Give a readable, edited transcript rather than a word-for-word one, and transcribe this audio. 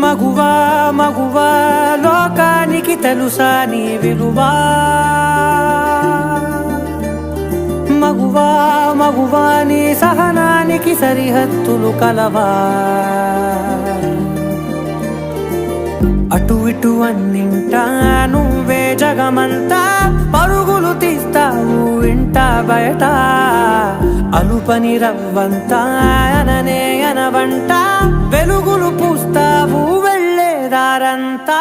మగువా మగువా లోకానికి తెలుసా నీ విలువా మగువా మగువా నీ సహనానికి సరిహద్దులు కలవా అటు ఇటు అన్నింటా నువ్వే జగమంతా పరుగులు తీస్తావు ఇంట బయట అలుపని రవ్వంతా అననే అనవంట వెలుగులు పూస్తావు వెళ్ళేదారంతా